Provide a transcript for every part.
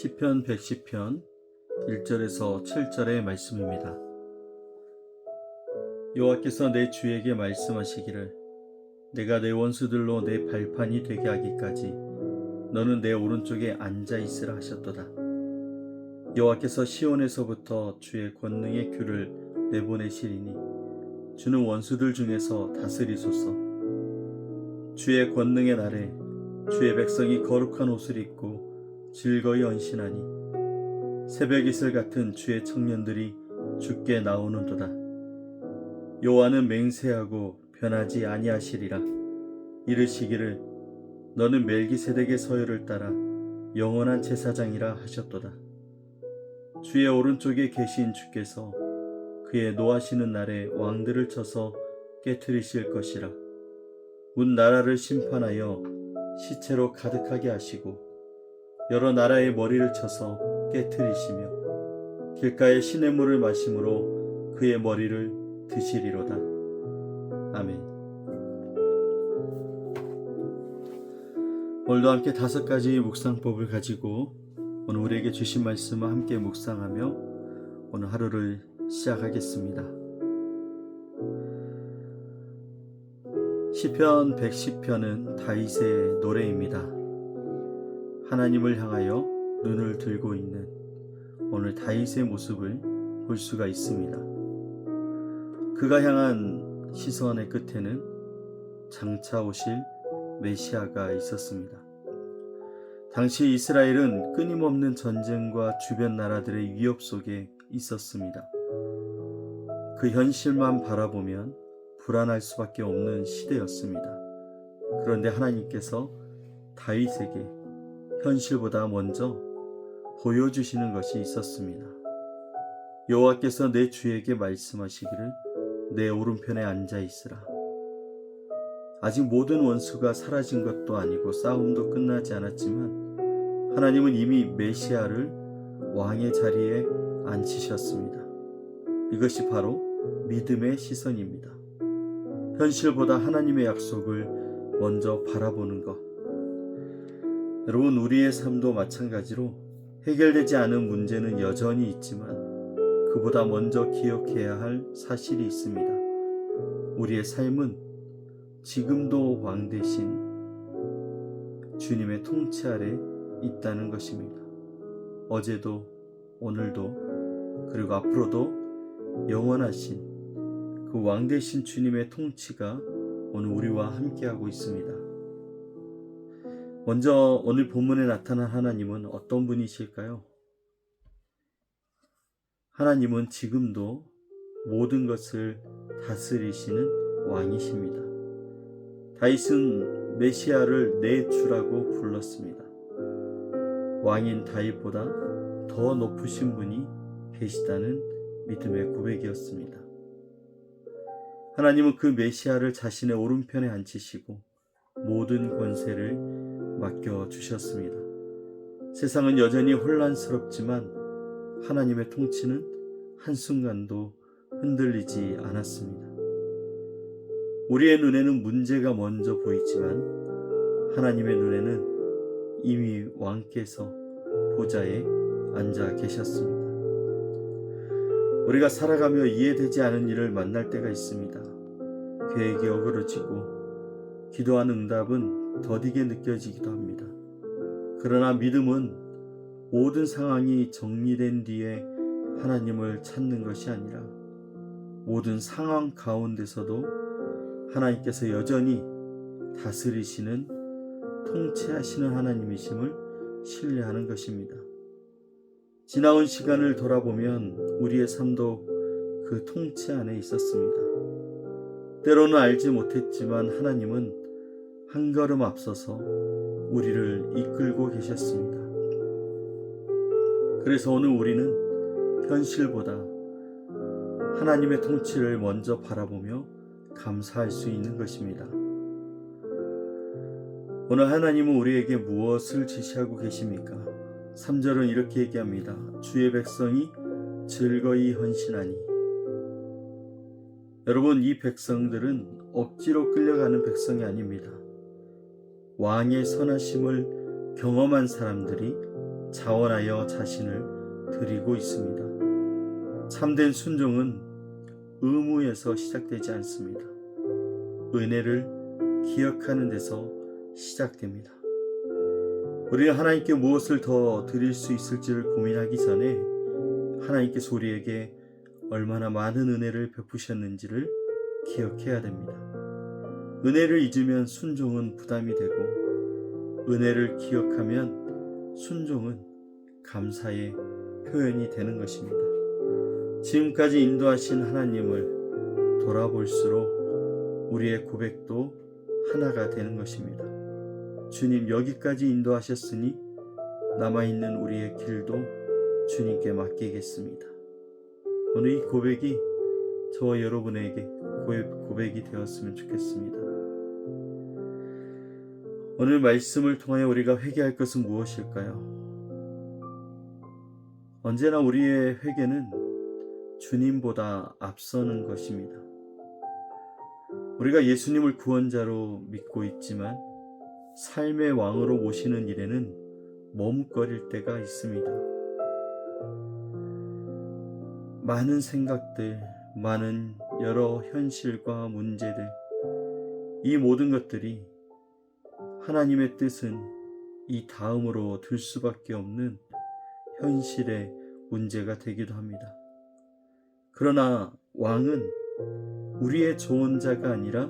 시편 110편 1절에서 7절의 말씀입니다. 여호와께서 내 주에게 말씀하시기를 내가 내 원수들로 내 발판이 되게 하기까지 너는 내 오른쪽에 앉아 있으라 하셨도다. 여호와께서 시온에서부터 주의 권능의 큐를 내보내시리니 주는 원수들 중에서 다스리소서. 주의 권능의 날에 주의 백성이 거룩한 옷을 입고 즐거이 헌신하니 새벽 이슬 같은 주의 청년들이 주께 나오는도다. 여호와는 맹세하고 변하지 아니하시리라. 이르시기를 너는 멜기세덱의 서열을 따라 영원한 제사장이라 하셨도다. 주의 오른쪽에 계신 주께서 그의 노하시는 날에 왕들을 쳐서 깨트리실 것이라. 온 나라를 심판하여 시체로 가득하게 하시고 여러 나라의 머리를 쳐서 깨트리시며 길가의 시냇물을 마심으로 그의 머리를 드시리로다. 아멘. 오늘도 함께 5가지 묵상법을 가지고 오늘 우리에게 주신 말씀을 함께 묵상하며 오늘 하루를 시작하겠습니다. 시편 110편은 다윗의 노래입니다. 하나님을 향하여 눈을 들고 있는 오늘 다윗의 모습을 볼 수가 있습니다. 그가 향한 시선의 끝에는 장차 오실 메시아가 있었습니다. 당시 이스라엘은 끊임없는 전쟁과 주변 나라들의 위협 속에 있었습니다. 그 현실만 바라보면 불안할 수밖에 없는 시대였습니다. 그런데 하나님께서 다윗에게 현실보다 먼저 보여주시는 것이 있었습니다. 여호와께서 내 주에게 말씀하시기를 내 오른편에 앉아 있으라. 아직 모든 원수가 사라진 것도 아니고 싸움도 끝나지 않았지만 하나님은 이미 메시아를 왕의 자리에 앉히셨습니다. 이것이 바로 믿음의 시선입니다. 현실보다 하나님의 약속을 먼저 바라보는 것. 여러분, 우리의 삶도 마찬가지로 해결되지 않은 문제는 여전히 있지만 그보다 먼저 기억해야 할 사실이 있습니다. 우리의 삶은 지금도 왕 대신 주님의 통치 아래 있다는 것입니다. 어제도 오늘도 그리고 앞으로도 영원하신 그 왕 대신 주님의 통치가 오늘 우리와 함께하고 있습니다. 먼저 오늘 본문에 나타난 하나님은 어떤 분이실까요? 하나님은 지금도 모든 것을 다스리시는 왕이십니다. 다윗은 메시아를 내 주라고 불렀습니다. 왕인 다윗보다 더 높으신 분이 계시다는 믿음의 고백이었습니다. 하나님은 그 메시아를 자신의 오른편에 앉히시고 모든 권세를 맡겨주셨습니다. 세상은 여전히 혼란스럽지만 하나님의 통치는 한순간도 흔들리지 않았습니다. 우리의 눈에는 문제가 먼저 보이지만 하나님의 눈에는 이미 왕께서 보좌에 앉아 계셨습니다. 우리가 살아가며 이해되지 않은 일을 만날 때가 있습니다. 계획이 어그러지고 기도한 응답은 더디게 느껴지기도 합니다. 그러나 믿음은 모든 상황이 정리된 뒤에 하나님을 찾는 것이 아니라 모든 상황 가운데서도 하나님께서 여전히 다스리시는 통치하시는 하나님이심을 신뢰하는 것입니다. 지나온 시간을 돌아보면 우리의 삶도 그 통치 안에 있었습니다. 때로는 알지 못했지만 하나님은 한 걸음 앞서서 우리를 이끌고 계셨습니다. 그래서 오늘 우리는 현실보다 하나님의 통치를 먼저 바라보며 감사할 수 있는 것입니다. 오늘 하나님은 우리에게 무엇을 지시하고 계십니까? 3절은 이렇게 얘기합니다. 주의 백성이 즐거이 헌신하니. 여러분, 이 백성들은 억지로 끌려가는 백성이 아닙니다. 왕의 선하심을 경험한 사람들이 자원하여 자신을 드리고 있습니다. 참된 순종은 의무에서 시작되지 않습니다. 은혜를 기억하는 데서 시작됩니다. 우리는 하나님께 무엇을 더 드릴 수 있을지를 고민하기 전에 하나님께서 우리에게 얼마나 많은 은혜를 베푸셨는지를 기억해야 됩니다. 은혜를 잊으면 순종은 부담이 되고, 은혜를 기억하면 순종은 감사의 표현이 되는 것입니다. 지금까지 인도하신 하나님을 돌아볼수록 우리의 고백도 하나가 되는 것입니다. 주님, 여기까지 인도하셨으니 남아있는 우리의 길도 주님께 맡기겠습니다. 오늘 이 고백이 저와 여러분에게 고백이 되었으면 좋겠습니다. 오늘 말씀을 통하여 우리가 회개할 것은 무엇일까요? 언제나 우리의 회개는 주님보다 앞서는 것입니다. 우리가 예수님을 구원자로 믿고 있지만 삶의 왕으로 모시는 일에는 머뭇거릴 때가 있습니다. 많은 생각들, 많은 여러 현실과 문제들, 이 모든 것들이 하나님의 뜻은 이 다음으로 둘 수밖에 없는 현실의 문제가 되기도 합니다. 그러나 왕은 우리의 조언자가 아니라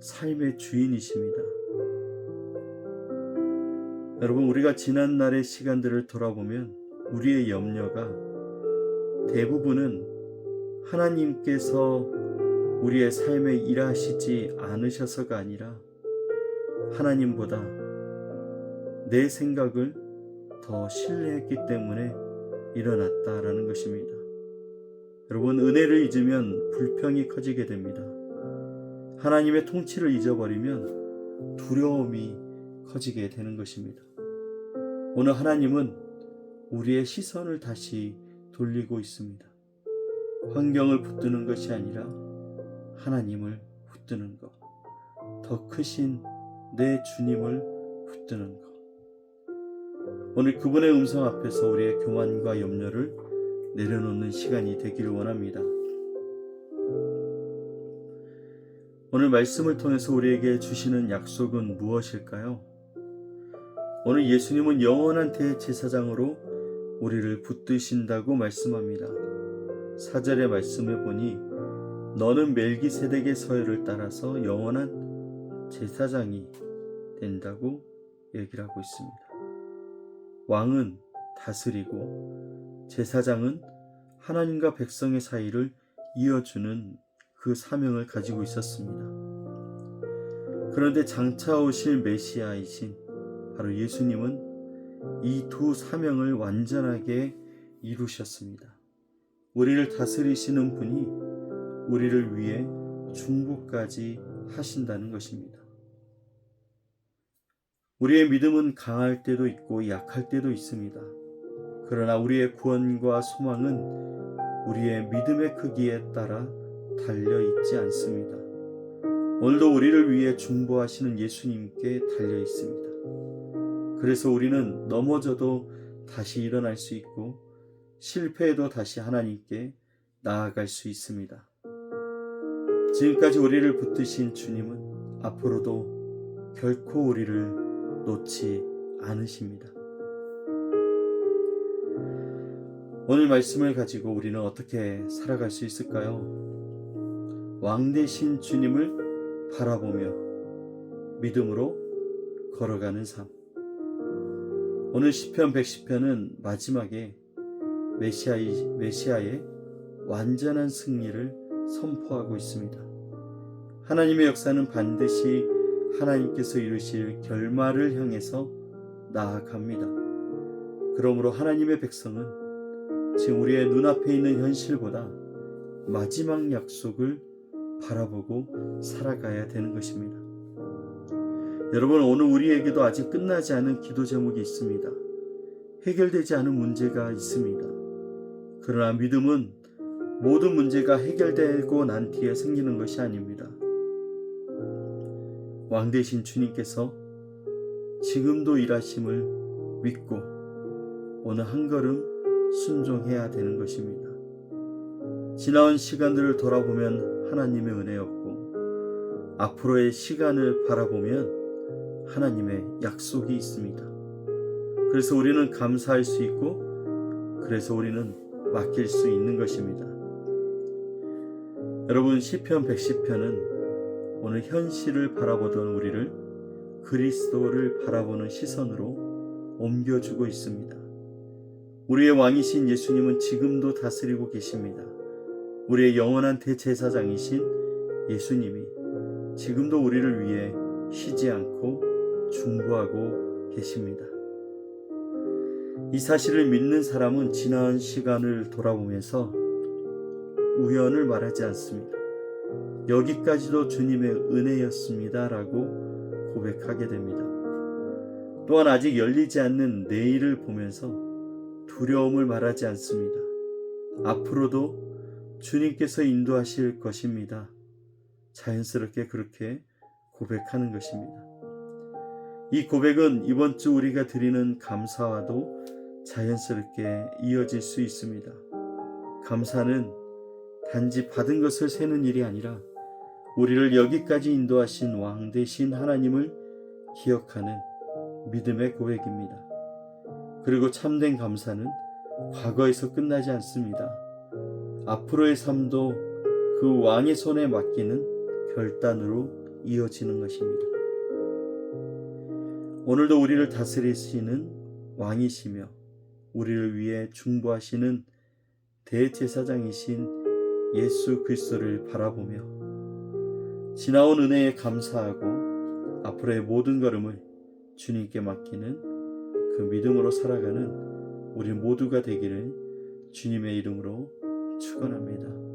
삶의 주인이십니다. 여러분, 우리가 지난날의 시간들을 돌아보면 우리의 염려가 대부분은 하나님께서 우리의 삶에 일하시지 않으셔서가 아니라 하나님보다 내 생각을 더 신뢰했기 때문에 일어났다라는 것입니다. 여러분, 은혜를 잊으면 불평이 커지게 됩니다. 하나님의 통치를 잊어버리면 두려움이 커지게 되는 것입니다. 오늘 하나님은 우리의 시선을 다시 돌리고 있습니다. 환경을 붙드는 것이 아니라 하나님을 붙드는 것, 더 크신 내 주님을 붙드는 것. 오늘 그분의 음성 앞에서 우리의 교만과 염려를 내려놓는 시간이 되기를 원합니다. 오늘 말씀을 통해서 우리에게 주시는 약속은 무엇일까요? 오늘 예수님은 영원한 대제사장으로 우리를 붙드신다고 말씀합니다. 4절의 말씀을 보니 너는 멜기세덱의 서열을 따라서 영원한 제사장이 된다고 얘기를 하고 있습니다. 왕은 다스리고 제사장은 하나님과 백성의 사이를 이어주는 그 사명을 가지고 있었습니다. 그런데 장차 오실 메시아이신 바로 예수님은 이 두 사명을 완전하게 이루셨습니다. 우리를 다스리시는 분이 우리를 위해 중보까지 하신다는 것입니다. 우리의 믿음은 강할 때도 있고 약할 때도 있습니다. 그러나 우리의 구원과 소망은 우리의 믿음의 크기에 따라 달려있지 않습니다. 오늘도 우리를 위해 중보하시는 예수님께 달려있습니다. 그래서 우리는 넘어져도 다시 일어날 수 있고 실패해도 다시 하나님께 나아갈 수 있습니다. 지금까지 우리를 붙드신 주님은 앞으로도 결코 우리를 놓지 않으십니다. 오늘 말씀을 가지고 우리는 어떻게 살아갈 수 있을까요? 왕 되신 주님을 바라보며 믿음으로 걸어가는 삶. 오늘 시편 110편은 마지막에 메시아의 완전한 승리를 선포하고 있습니다. 하나님의 역사는 반드시 하나님께서 이루실 결말을 향해서 나아갑니다. 그러므로 하나님의 백성은 지금 우리의 눈앞에 있는 현실보다 마지막 약속을 바라보고 살아가야 되는 것입니다. 여러분, 오늘 우리에게도 아직 끝나지 않은 기도 제목이 있습니다. 해결되지 않은 문제가 있습니다. 그러나 믿음은 모든 문제가 해결되고 난 뒤에 생기는 것이 아닙니다. 왕 되신 주님께서 지금도 일하심을 믿고 어느 한 걸음 순종해야 되는 것입니다. 지나온 시간들을 돌아보면 하나님의 은혜였고 앞으로의 시간을 바라보면 하나님의 약속이 있습니다. 그래서 우리는 감사할 수 있고 그래서 우리는 맡길 수 있는 것입니다. 여러분, 시편 110편은 오늘 현실을 바라보던 우리를 그리스도를 바라보는 시선으로 옮겨주고 있습니다. 우리의 왕이신 예수님은 지금도 다스리고 계십니다. 우리의 영원한 대제사장이신 예수님이 지금도 우리를 위해 쉬지 않고 중보하고 계십니다. 이 사실을 믿는 사람은 지난 시간을 돌아보면서 우연을 말하지 않습니다. 여기까지도 주님의 은혜였습니다 라고 고백하게 됩니다. 또한 아직 열리지 않는 내일을 보면서 두려움을 말하지 않습니다. 앞으로도 주님께서 인도하실 것입니다. 자연스럽게 그렇게 고백하는 것입니다. 이 고백은 이번 주 우리가 드리는 감사와도 자연스럽게 이어질 수 있습니다. 감사는 단지 받은 것을 세는 일이 아니라 우리를 여기까지 인도하신 왕 되신 하나님을 기억하는 믿음의 고백입니다. 그리고 참된 감사는 과거에서 끝나지 않습니다. 앞으로의 삶도 그 왕의 손에 맡기는 결단으로 이어지는 것입니다. 오늘도 우리를 다스리시는 왕이시며 우리를 위해 중보하시는 대제사장이신 예수 그리스도를 바라보며 지나온 은혜에 감사하고 앞으로의 모든 걸음을 주님께 맡기는 그 믿음으로 살아가는 우리 모두가 되기를 주님의 이름으로 축원합니다.